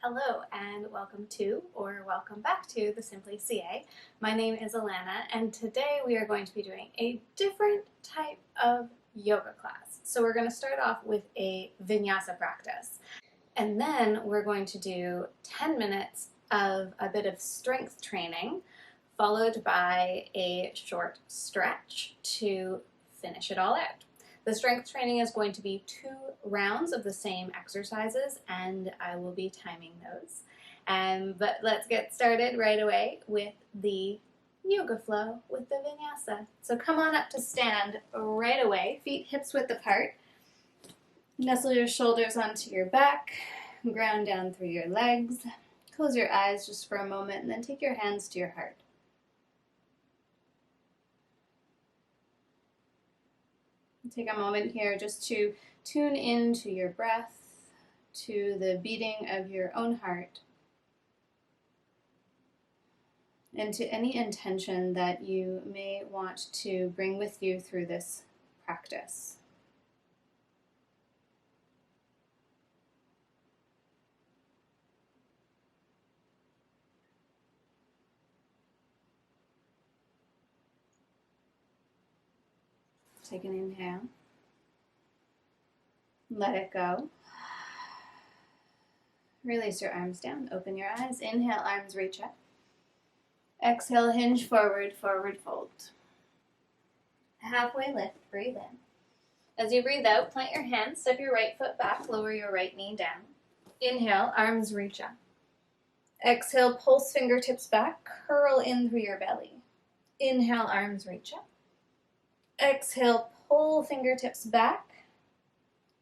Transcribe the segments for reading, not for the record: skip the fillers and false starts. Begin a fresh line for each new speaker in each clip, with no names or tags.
Hello and welcome to, or welcome back to, TheSimplyCa. My name is Alana and today we are going to be doing a different type of yoga class. So we're going to start off with a Vinyasa practice and then we're going to do 10 minutes of a bit of strength training followed by a short stretch to finish it all out. The strength training is going to be 2 rounds of the same exercises, and I will be timing those. But let's get started right away with the yoga flow with the Vinyasa. So come on up to stand right away, feet hips width apart. Nestle your shoulders onto your back, ground down through your legs. Close your eyes just for a moment, and then take your hands to your heart. Take a moment here just to tune into your breath, to the beating of your own heart, and to any intention that you may want to bring with you through this practice. Take an inhale. Let it go. Release your arms down. Open your eyes. Inhale, arms reach up. Exhale, hinge forward, forward fold. Halfway lift, breathe in. As you breathe out, plant your hands, step your right foot back, lower your right knee down. Inhale, arms reach up. Exhale, pulse fingertips back, curl in through your belly. Inhale, arms reach up. Exhale, pull fingertips back.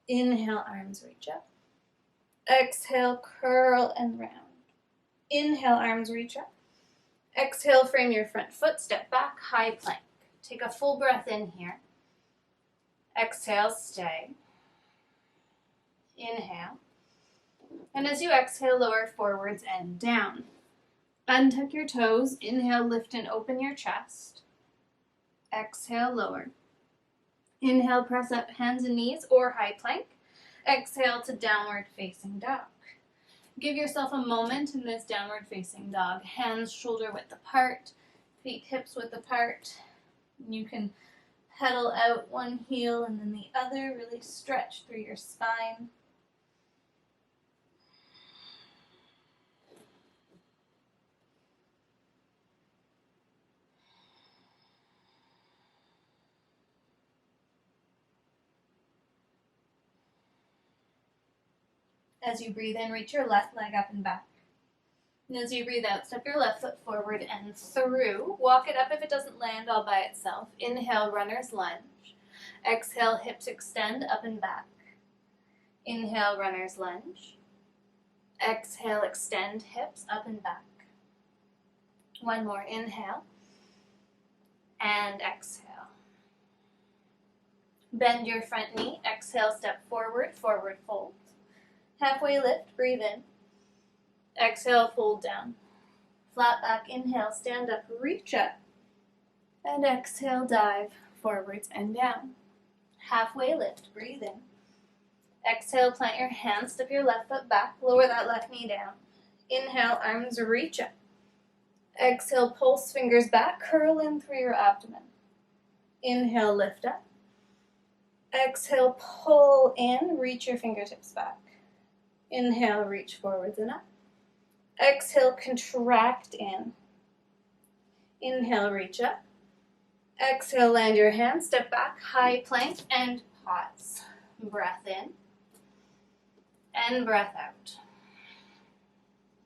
Inhale, arms reach up. Exhale, curl and round. Inhale, arms reach up. Exhale, frame your front foot, step back, high plank. Take a full breath in here. Exhale, stay. Inhale. And as you exhale, lower forwards and down. Untuck your toes. Inhale, lift and open your chest. Exhale, lower. Inhale, press up hands and knees or high plank. Exhale to downward facing dog. Give yourself a moment in this downward facing dog. Hands shoulder width apart, feet hips width apart. You can pedal out one heel and then the other. Really stretch through your spine. As you breathe in, reach your left leg up and back. And as you breathe out, step your left foot forward and through. Walk it up if it doesn't land all by itself. Inhale, runner's lunge. Exhale, hips extend up and back. Inhale, runner's lunge. Exhale, extend hips up and back. One more, inhale. And exhale. Bend your front knee. Exhale, step forward, forward fold. Halfway lift, breathe in. Exhale, fold down. Flat back, inhale, stand up, reach up. And exhale, dive forwards and down. Halfway lift, breathe in. Exhale, plant your hands, step your left foot back, lower that left knee down. Inhale, arms reach up. Exhale, pulse fingers back, curl in through your abdomen. Inhale, lift up. Exhale, pull in, reach your fingertips back. Inhale, reach forwards and up. Exhale, contract in. Inhale, reach up. Exhale, land your hands, step back, high plank, and pause. Breath in. And breath out.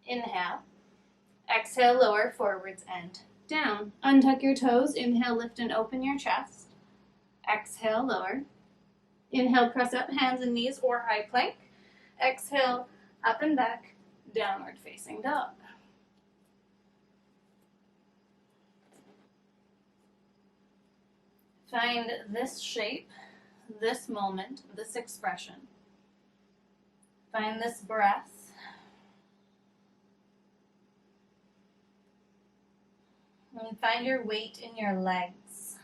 Inhale. Exhale, lower, forwards, and down. Untuck your toes. Inhale, lift and open your chest. Exhale, lower. Inhale, press up, hands and knees or high plank. Exhale, up and back, downward facing dog. Find this shape, this moment, this expression. Find this breath. And find your weight in your legs.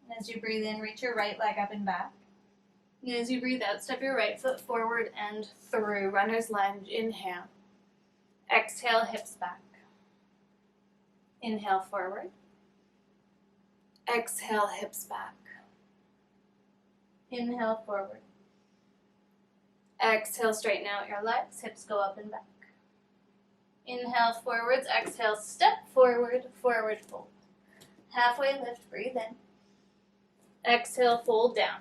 And as you breathe in, reach your right leg up and back. And as you breathe out, step your right foot forward and through. Runner's lunge, inhale. Exhale, hips back. Inhale, forward. Exhale, hips back. Inhale, forward. Exhale, straighten out your legs, hips go up and back. Inhale, forwards, exhale, step forward, forward fold. Halfway lift, breathe in. Exhale, fold down.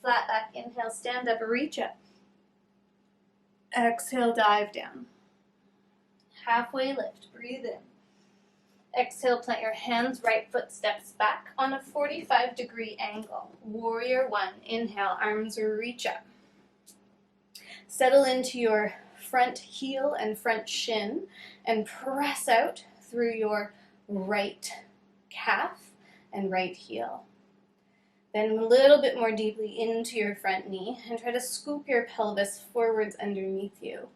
Flat back, inhale, stand up, reach up. Exhale, dive down. Halfway lift, breathe in. Exhale, plant your hands, right foot steps back on a 45-degree angle. Warrior one, inhale, arms reach up. Settle into your front heel and front shin and press out through your right calf and right heel. Bend a little bit more deeply into your front knee and try to scoop your pelvis forwards underneath you.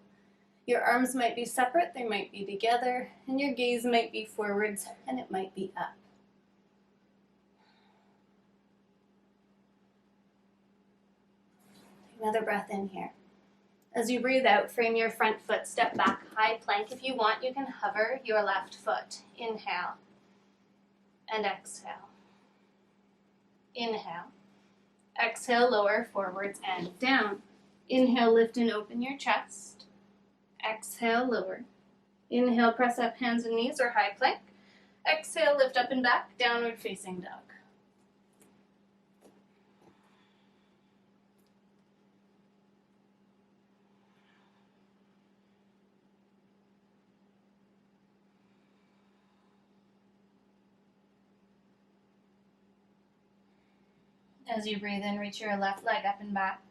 Your arms might be separate, they might be together, and your gaze might be forwards and it might be up. Another breath in here. As you breathe out, frame your front foot, step back, high plank. If you want, you can hover your left foot. Inhale and exhale. Inhale. Exhale, lower, forwards and down. Inhale, lift and open your chest. Exhale, lower. Inhale, press up hands and knees or high plank. Exhale, lift up and back, downward facing dog. As you breathe in, reach your left leg up and back.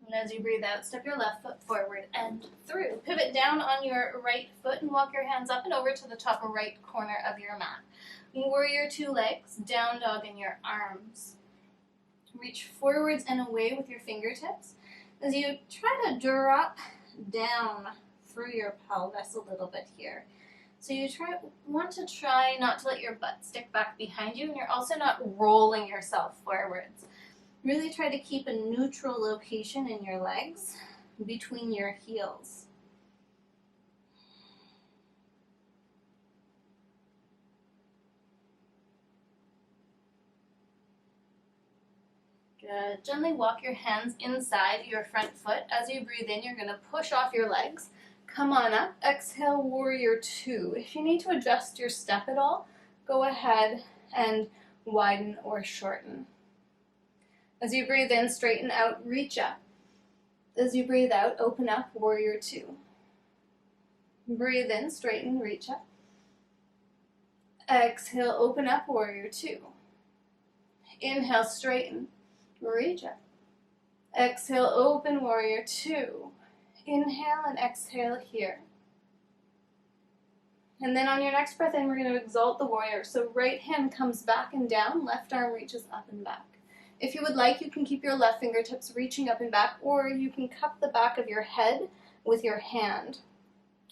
And as you breathe out, step your left foot forward and through. Pivot down on your right foot and walk your hands up and over to the top right corner of your mat. Warrior two legs, down dog in your arms. Reach forwards and away with your fingertips as you try to drop down through your pelvis a little bit here. So you want to try not to let your butt stick back behind you, and you're also not rolling yourself forwards. Really try to keep a neutral location in your legs between your heels. Good. Gently walk your hands inside your front foot. As you breathe in, you're going to push off your legs. Come on up. Exhale, warrior two. If you need to adjust your step at all, go ahead and widen or shorten. As you breathe in, straighten out, reach up. As you breathe out, open up, warrior two. Breathe in, straighten, reach up. Exhale, open up, warrior two. Inhale, straighten, reach up. Exhale, open, warrior two. Inhale and exhale here. And then on your next breath in, we're going to exalt the warrior. So right hand comes back and down, left arm reaches up and back. If you would like, you can keep your left fingertips reaching up and back, or you can cup the back of your head with your hand.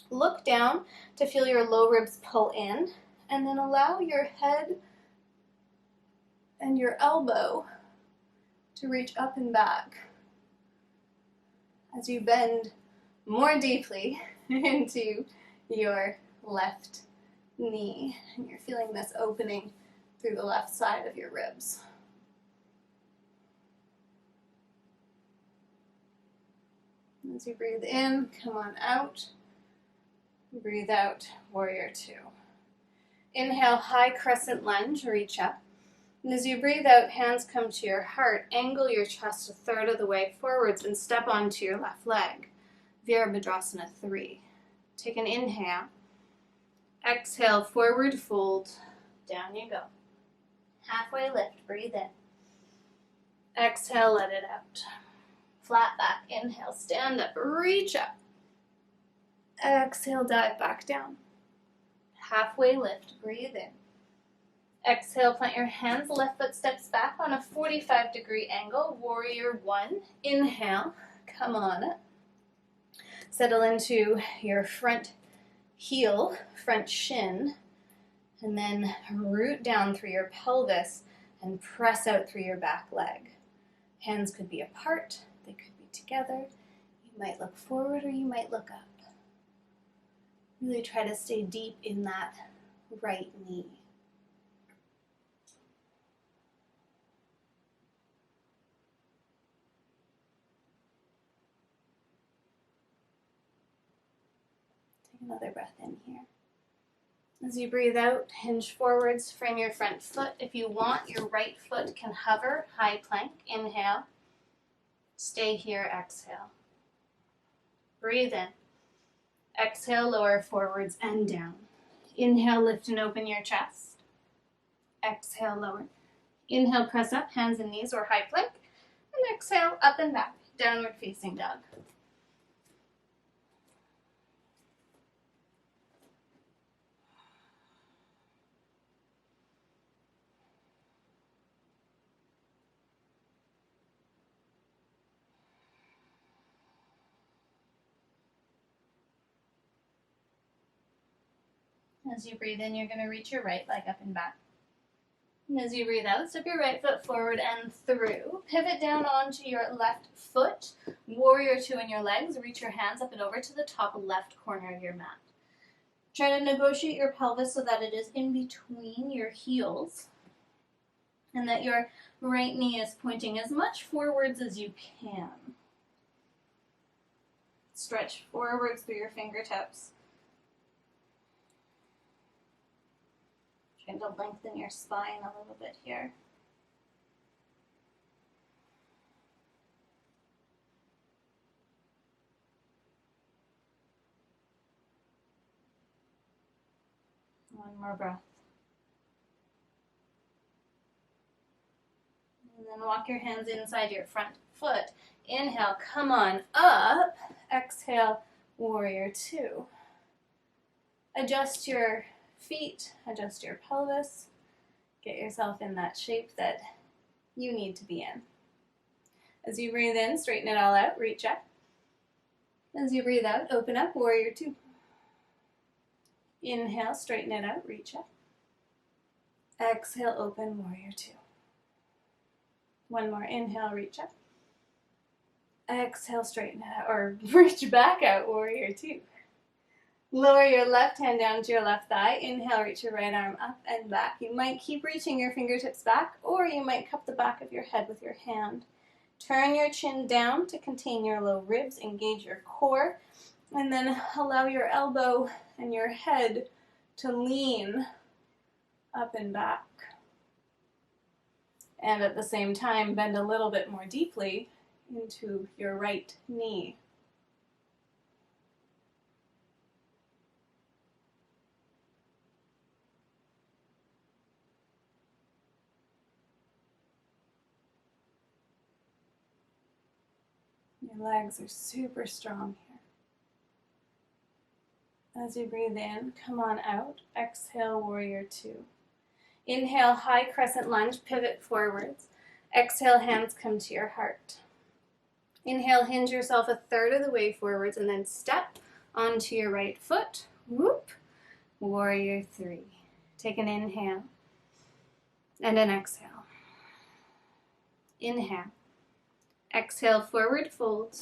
Look down to feel your low ribs pull in, and then allow your head and your elbow to reach up and back as you bend more deeply into your left knee. And you're feeling this opening through the left side of your ribs. As you breathe in, come on out. Breathe out, warrior two. Inhale, high crescent lunge, reach up. And as you breathe out, hands come to your heart. Angle your chest a third of the way forwards and step onto your left leg. Virabhadrasana 3. Take an inhale. Exhale, forward fold. Down you go. Halfway lift, breathe in. Exhale, let it out. Flat back, inhale, stand up, reach up. Exhale, dive back down. Halfway lift, breathe in. Exhale, plant your hands, left foot steps back on a 45-degree angle, warrior one. Inhale, come on up. Settle into your front heel, front shin, and then root down through your pelvis and press out through your back leg. Hands could be apart, they could be together. You might look forward or you might look up. Really try to stay deep in that right knee. Take another breath in here. As you breathe out, hinge forwards, frame your front foot. If you want, your right foot can hover, high plank. Inhale. Stay here, exhale. Breathe in. Exhale, lower forwards and down. Inhale, lift and open your chest. Exhale, lower. Inhale, press up, hands and knees or high plank. And exhale, up and back, downward facing dog. As you breathe in, you're going to reach your right leg up and back. And as you breathe out, step your right foot forward and through. Pivot down onto your left foot. Warrior two in your legs. Reach your hands up and over to the top left corner of your mat. Try to negotiate your pelvis so that it is in between your heels and that your right knee is pointing as much forwards as you can. Stretch forwards through your fingertips. Trying to lengthen your spine a little bit here. One more breath. And then walk your hands inside your front foot. Inhale, come on up. Exhale, warrior two. Adjust your feet, adjust your pelvis. Get yourself in that shape that you need to be in. As you breathe in, straighten it all out, reach up. As you breathe out, open up, warrior two. Inhale, straighten it out, reach up. Exhale, open, warrior two. One more, inhale, reach up. Exhale, straighten it out, or reach back out, warrior two. Lower your left hand down to your left thigh. Inhale, reach your right arm up and back. You might keep reaching your fingertips back, or you might cup the back of your head with your hand. Turn your chin down to contain your low ribs, engage your core, and then allow your elbow and your head to lean up and back. And at the same time, bend a little bit more deeply into your right knee. Your legs are super strong here. As you breathe in, come on out. Exhale, warrior two. Inhale, high crescent lunge, pivot forwards. Exhale, hands come to your heart. Inhale, hinge yourself a third of the way forwards and then step onto your right foot. Whoop. Warrior three. Take an inhale and an exhale. Inhale. Exhale, forward fold.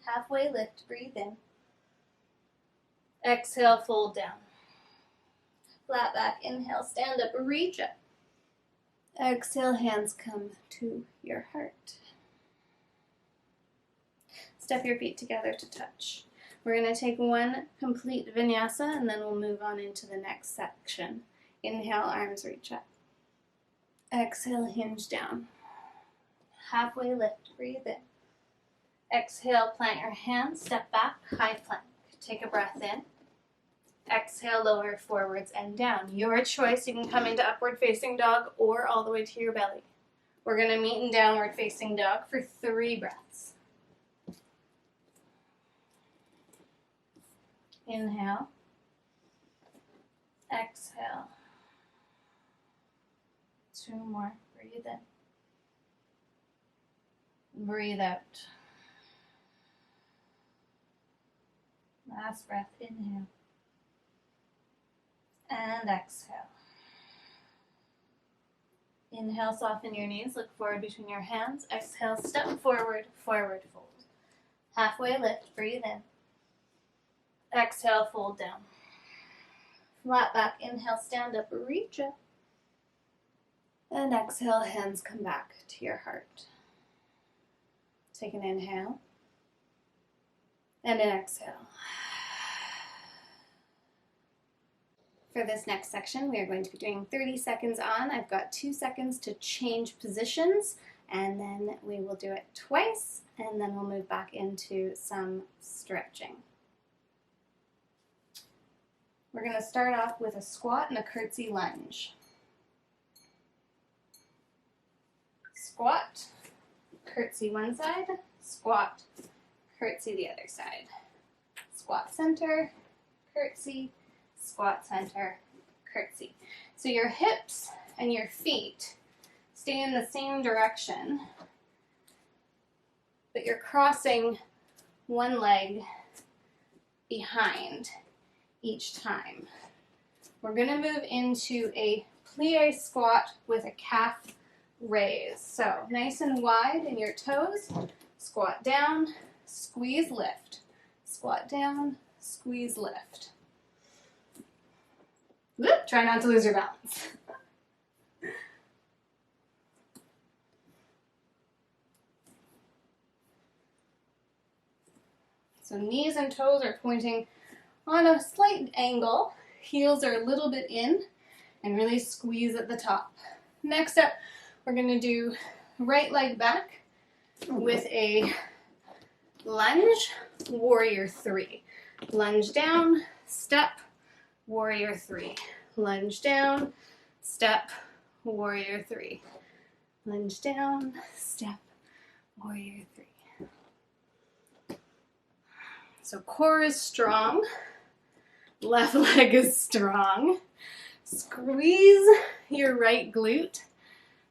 Halfway lift, breathe in. Exhale, fold down. Flat back, inhale, stand up, reach up. Exhale, hands come to your heart. Step your feet together to touch. We're going to take one complete vinyasa and then we'll move on into the next section. Inhale, arms reach up. Exhale, hinge down. Halfway lift, breathe in. Exhale, plant your hands, step back, high plank. Take a breath in. Exhale, lower forwards and down. Your choice, you can come into upward facing dog or all the way to your belly. We're going to meet in downward facing dog for 3 breaths. Inhale. Exhale. 2 more. Breathe in. Breathe out. Last breath, inhale. And exhale. Inhale, soften your knees, look forward between your hands. Exhale, step forward, forward fold. Halfway lift, breathe in. Exhale, fold down. Flat back, inhale, stand up, reach up. And exhale, hands come back to your heart. Take an inhale and an exhale. For this next section, we are going to be doing 30 seconds on. I've got 2 seconds to change positions, and then we will do it twice, and then we'll move back into some stretching. We're going to start off with a squat and a curtsy lunge. Squat, curtsy one side, squat, curtsy the other side. Squat center, curtsy, squat center, curtsy. So your hips and your feet stay in the same direction, but you're crossing one leg behind each time. We're going to move into a plie squat with a calf raise. So nice and wide in your toes, squat down, squeeze, lift. Squat down, squeeze, lift. Whoop, try not to lose your balance. So knees and toes are pointing on a slight angle. Heels are a little bit in, and really squeeze at the top. Next up, we're going to do right leg back with a lunge, warrior 3. Lunge down, step, warrior 3. Lunge down, step, warrior 3. Lunge down, step, warrior 3. So core is strong, left leg is strong. Squeeze your right glute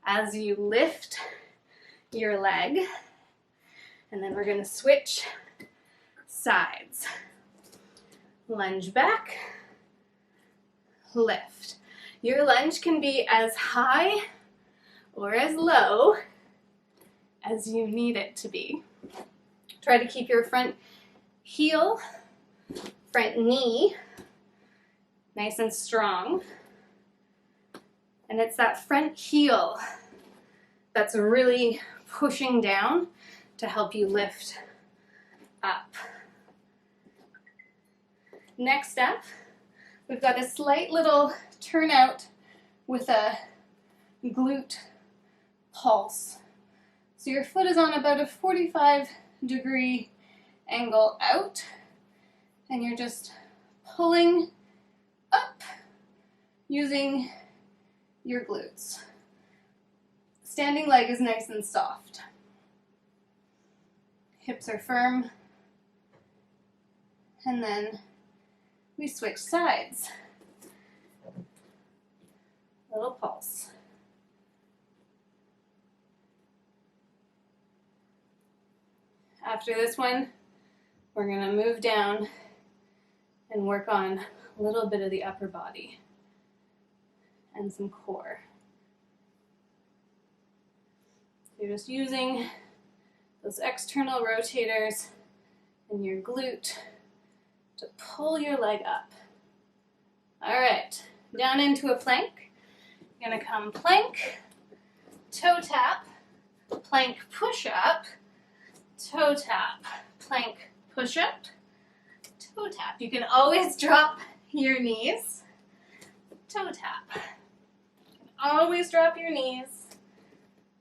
as you lift your leg. And then we're going to switch sides. Lunge back, lift. Your lunge can be as high or as low as you need it to be. Try to keep your front heel, front knee nice and strong. And it's that front heel that's really pushing down to help you lift up. Next up, we've got a slight little turnout with a glute pulse. So your foot is on about a 45-degree angle out, and you're just pulling up using your glutes. Standing leg is nice and soft. Hips are firm. And then we switch sides. Little pulse. After this one, we're going to move down and work on a little bit of the upper body and some core. You're just using those external rotators and your glute to pull your leg up. All right, down into a plank. You're gonna come plank, toe tap, plank push up, toe tap, plank push up, toe tap. You can always drop your knees, toe tap. You can always drop your knees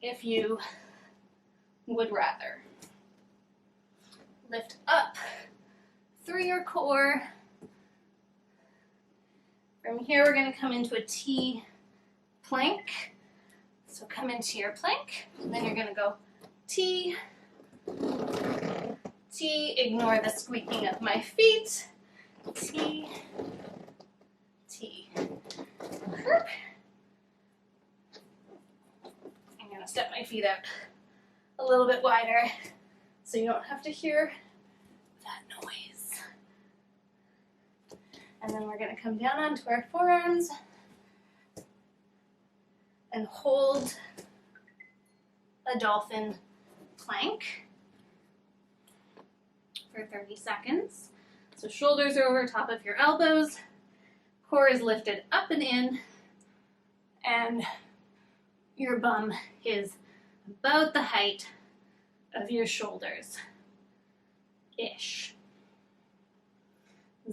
if you would rather. Lift up through your core. From here, we're going to come into a T plank. So come into your plank, and then you're going to go T, T, ignore the squeaking of my feet, T, T. Herp. I'm going to step my feet out a little bit wider so you don't have to hear that noise. And then we're going to come down onto our forearms and hold a dolphin plank for 30 seconds. So shoulders are over top of your elbows, core is lifted up and in, and your bum is about the height of your shoulders-ish.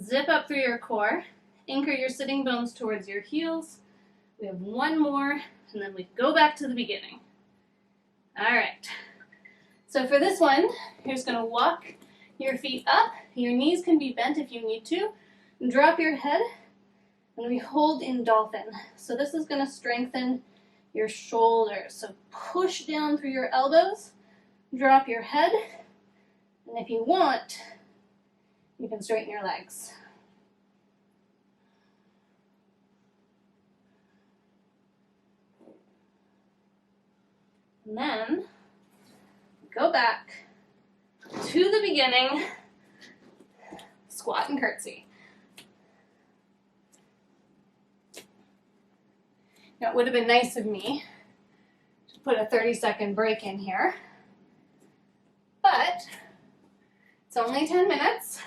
Zip up through your core, anchor your sitting bones towards your heels. We have one more, and then we go back to the beginning. All right. So for this one, you're just going to walk your feet up. Your knees can be bent if you need to. Drop your head, and we hold in dolphin. So this is going to strengthen your shoulders. So push down through your elbows, drop your head, and if you want, you can straighten your legs. And then go back to the beginning, squat and curtsy. Now it would have been nice of me to put a 30-second break in here, but it's only 10 minutes,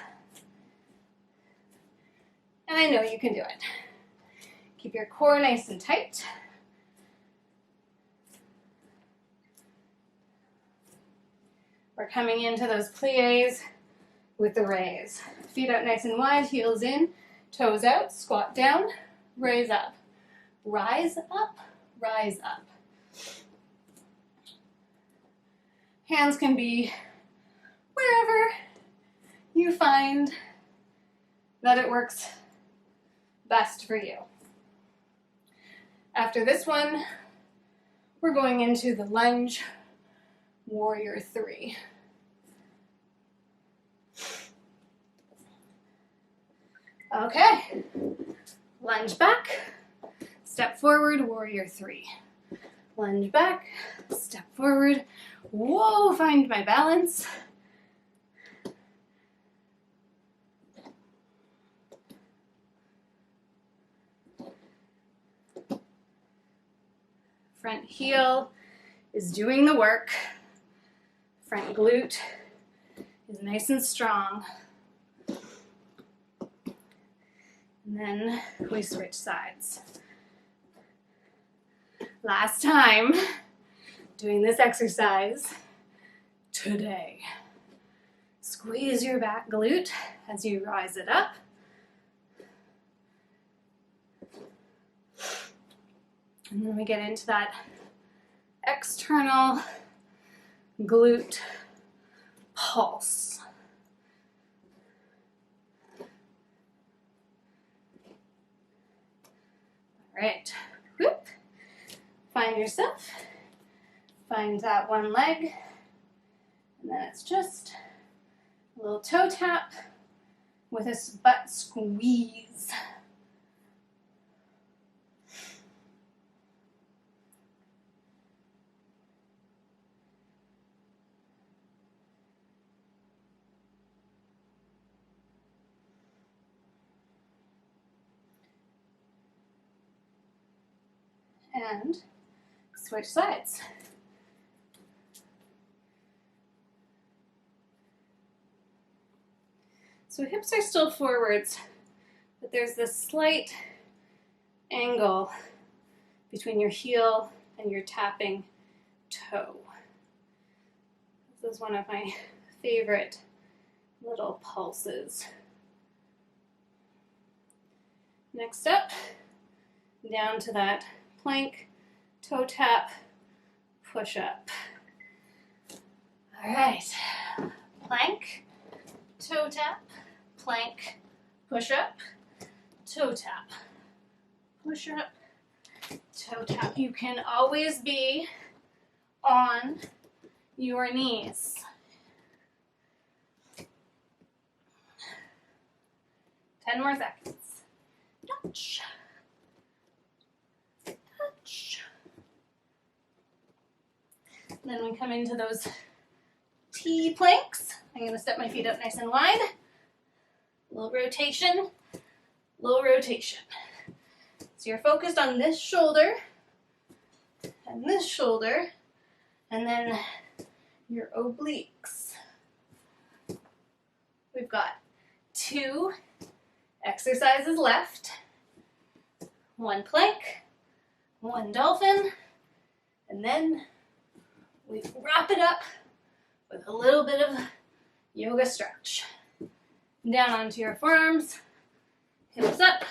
and I know you can do it. Keep your core nice and tight. We're coming into those plies with the raise. Feet out nice and wide, heels in, toes out, squat down, raise up. Rise up, rise up. Hands can be wherever you find that it works best for you. After this one, we're going into the lunge warrior 3. Okay, lunge back, step forward, warrior 3. Lunge back, step forward, whoa, find my balance. Front heel is doing the work. Front glute is nice and strong. And then we switch sides. Last time doing this exercise today. Squeeze your back glute as you rise it up. And then we get into that external glute pulse. All right, whoop. Find yourself, find that one leg, and then it's just a little toe tap with a butt squeeze. And switch sides. So hips are still forwards, but there's this slight angle between your heel and your tapping toe. This is one of my favorite little pulses. Next up, down to that plank, toe tap, push up. All right, plank, toe tap, plank, push up, toe tap, push up, toe tap. You can always be on your knees. 10 more seconds. Touch. Touch. And then we come into those T planks. I'm going to step my feet out nice and wide. Little rotation, little rotation. So you're focused on this shoulder and this shoulder, and then your obliques. We've got 2 exercises left. 1 plank, 1 dolphin, and then we wrap it up with a little bit of yoga stretch. Down onto your forearms, hips up.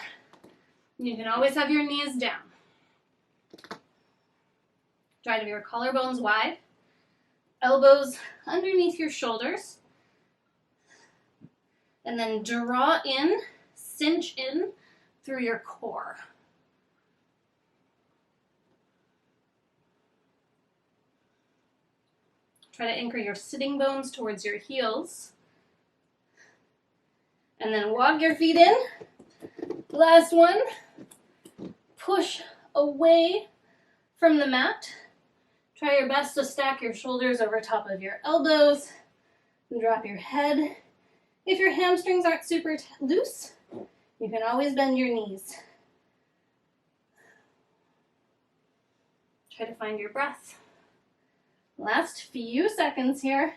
You can always have your knees down. Try to have your collarbones wide, elbows underneath your shoulders, and then draw in, cinch in through your core. Try to anchor your sitting bones towards your heels. And then walk your feet in. Last one. Push away from the mat. Try your best to stack your shoulders over top of your elbows. And drop your head. If your hamstrings aren't super loose, you can always bend your knees. Try to find your breath. Last few seconds here.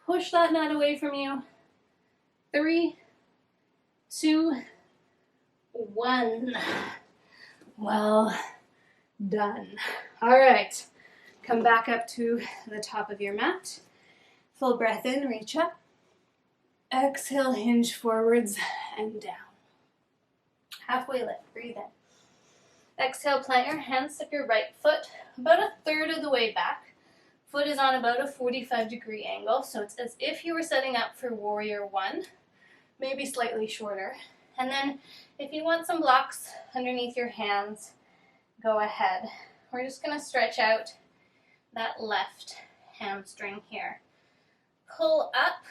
Push that mat away from you. 3, 2, 1. Well done. All right. Come back up to the top of your mat. Full breath in, reach up. Exhale, hinge forwards and down. Halfway lift, breathe in. Exhale, plant your hands at your right foot about 1/3 of the way back. Foot is on about a 45-degree angle, so it's as if you were setting up for warrior 1, maybe slightly shorter. And then if you want some blocks underneath your hands, go ahead. We're just going to stretch out that left hamstring here. Pull up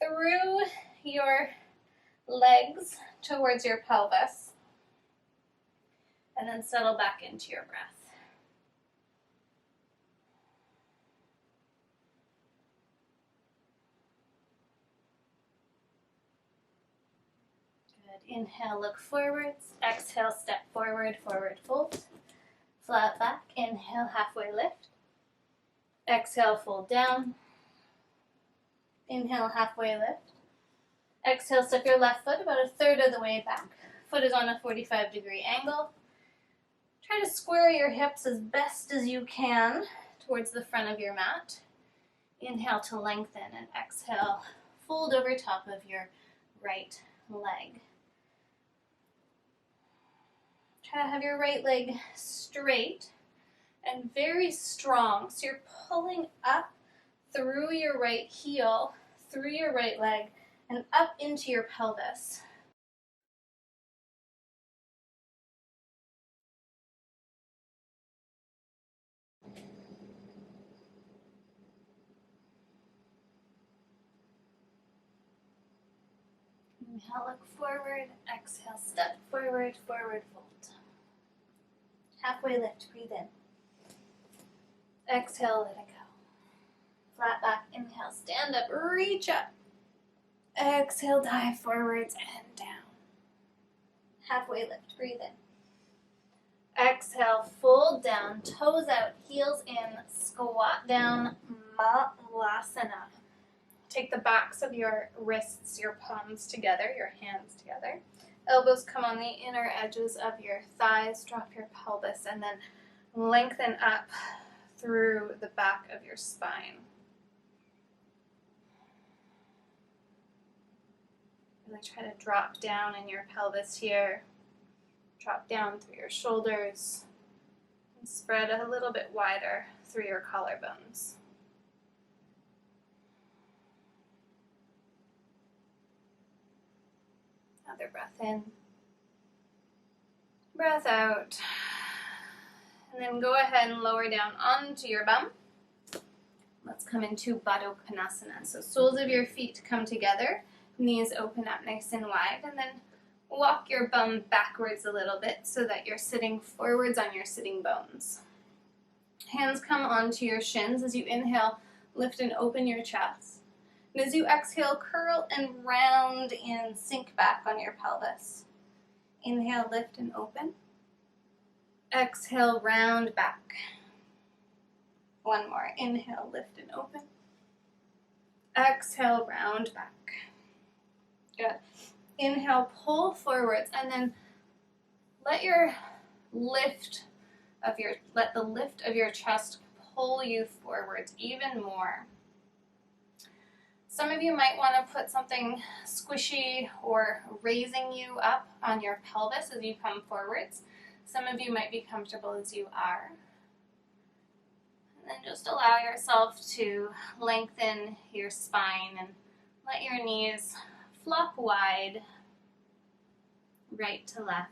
through your legs towards your pelvis, and then settle back into your breath. Inhale, look forwards. Exhale, step forward, forward fold. Flat back. Inhale, halfway lift. Exhale, fold down. Inhale, halfway lift. Exhale, step your left foot about 1/3 of the way back. Foot is on a 45-degree angle. Try to square your hips as best as you can towards the front of your mat. Inhale to lengthen, and exhale, fold over top of your right leg. Try to have your right leg straight and very strong. So you're pulling up through your right heel, through your right leg, and up into your pelvis. Inhale, look forward. Exhale, step forward, forward fold. Halfway lift, breathe in. Exhale, let it go. Flat back, inhale, stand up, reach up. Exhale, dive forwards and down. Halfway lift, breathe in. Exhale, fold down, toes out, heels in, squat down, Malasana. Take the backs of your wrists, your palms together, your hands together. Elbows come on the inner edges of your thighs, drop your pelvis, and then lengthen up through the back of your spine. Really try to drop down in your pelvis here. Drop down through your shoulders and spread a little bit wider through your collarbones. Another breath in, breath out, and then go ahead and lower down onto your bum. Let's come into Baddha Konasana. So soles of your feet come together, knees open up nice and wide, and then walk your bum backwards a little bit so that you're sitting forwards on your sitting bones. Hands come onto your shins. As you inhale, lift and open your chest. And as you exhale, curl and round in, sink back on your pelvis. Inhale, lift and open. Exhale, round back. One more. Inhale, lift and open. Exhale, round back. Good. Inhale, pull forwards, and then let the lift of your chest pull you forwards even more. Some of you might want to put something squishy or raising you up on your pelvis as you come forwards. Some of you might be comfortable as you are. And then just allow yourself to lengthen your spine and let your knees flop wide, right to left.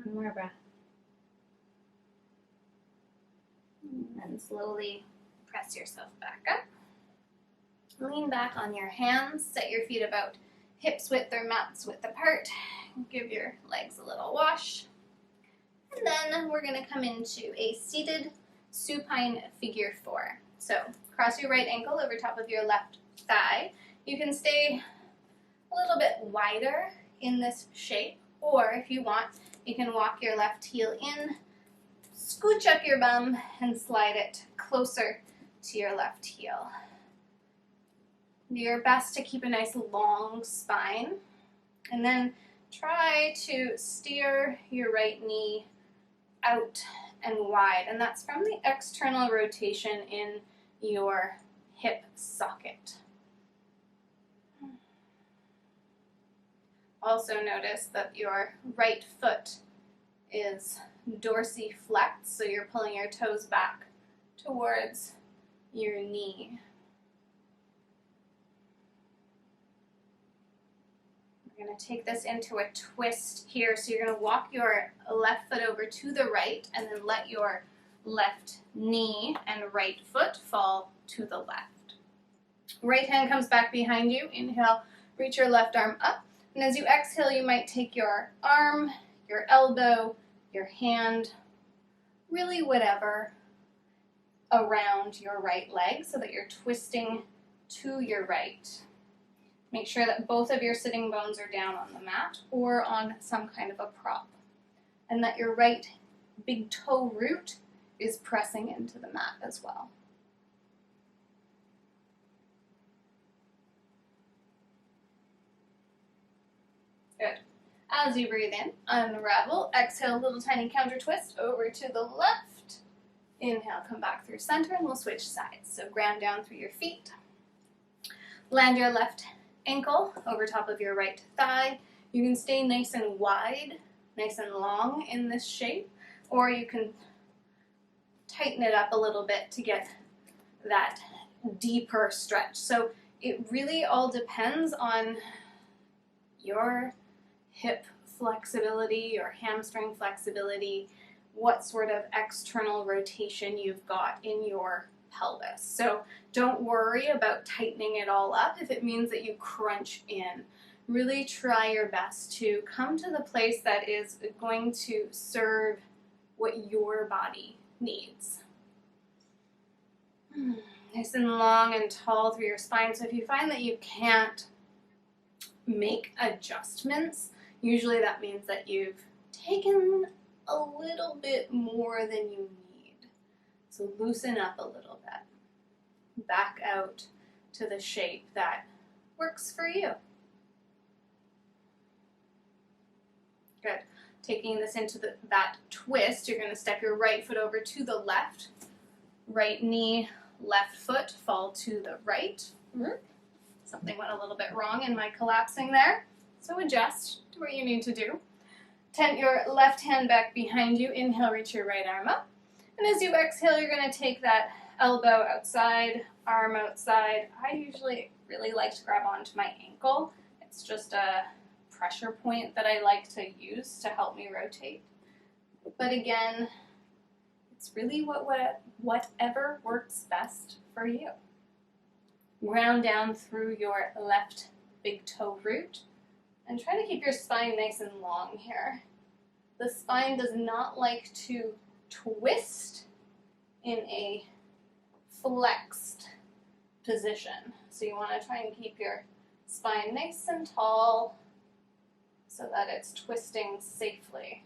One more breath. And then slowly press yourself back up. Lean back on your hands. Set your feet about hips width or mats width apart. Give your legs a little wash. And then we're going to come into a seated supine figure 4. So cross your right ankle over top of your left thigh. You can stay a little bit wider in this shape, or if you want, you can walk your left heel in, scooch up your bum, and slide it closer to your left heel. Do your best to keep a nice long spine, and then try to steer your right knee out and wide, and that's from the external rotation in your hip socket. Also notice that your right foot is dorsiflexed, so you're pulling your toes back towards your knee. We're going to take this into a twist here, so you're going to walk your left foot over to the right and then let your left knee and right foot fall to the left. Right hand comes back behind you. Inhale, reach your left arm up. And as you exhale, you might take your arm, your elbow, your hand, really whatever, around your right leg so that you're twisting to your right. Make sure that both of your sitting bones are down on the mat or on some kind of a prop, and that your right big toe root is pressing into the mat as well. Good. As you breathe in, unravel. Exhale, little tiny counter twist over to the left. Inhale, come back through center, and we'll switch sides. So ground down through your feet. Land your left ankle over top of your right thigh. You can stay nice and wide, nice and long in this shape, or you can tighten it up a little bit to get that deeper stretch. So it really all depends on your hip flexibility, your hamstring flexibility, what sort of external rotation you've got in your pelvis. So don't worry about tightening it all up if it means that you crunch in. Really try your best to come to the place that is going to serve what your body needs. Nice and long and tall through your spine. So if you find that you can't make adjustments, usually that means that you've taken a little bit more than you need. So loosen up a little bit. Back out to the shape that works for you. Good. Taking this into that twist, you're going to step your right foot over to the left. Right knee, left foot, fall to the right. Something went a little bit wrong in my collapsing there. So adjust to what you need to do. Tent your left hand back behind you. Inhale, reach your right arm up. And as you exhale, you're going to take that elbow outside, arm outside. I usually really like to grab onto my ankle. It's just a pressure point that I like to use to help me rotate. But again, it's really whatever works best for you. Ground down through your left big toe root and try to keep your spine nice and long here. The spine does not like to twist in a flexed position. So you want to try and keep your spine nice and tall so that it's twisting safely.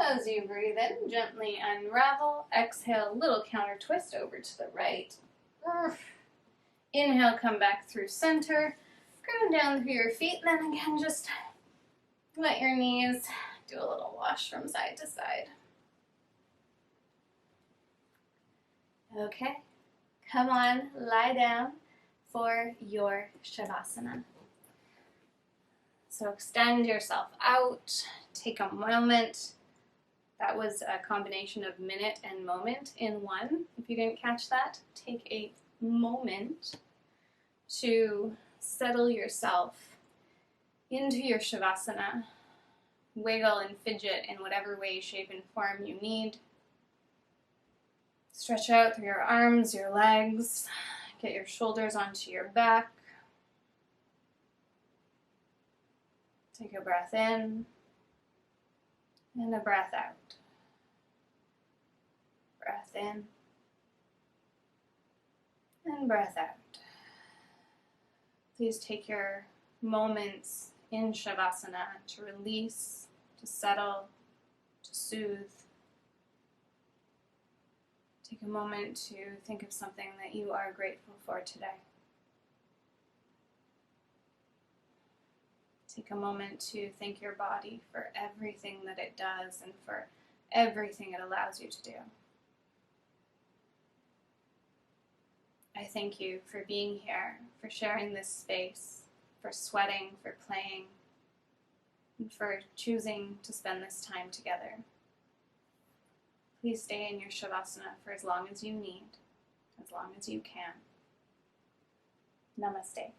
As you breathe in, gently unravel. Exhale, little counter twist over to the right. Inhale, come back through center. Ground down through your feet, and then again, just let your knees do a little wash from side to side. Okay, come on, lie down for your Shavasana. So extend yourself out, take a moment. That was a combination of minute and moment in one. If you didn't catch that, take a moment to settle yourself into your Shavasana. Wiggle and fidget in whatever way, shape, and form you need. Stretch out through your arms, your legs. Get your shoulders onto your back. Take a breath in and a breath out. Breath in and breath out. Please take your moments in Shavasana to release, to settle, to soothe. Take a moment to think of something that you are grateful for today. Take a moment to thank your body for everything that it does and for everything it allows you to do. I thank you for being here, for sharing this space, for sweating, for playing, and for choosing to spend this time together. Please stay in your Shavasana for as long as you need, as long as you can. Namaste.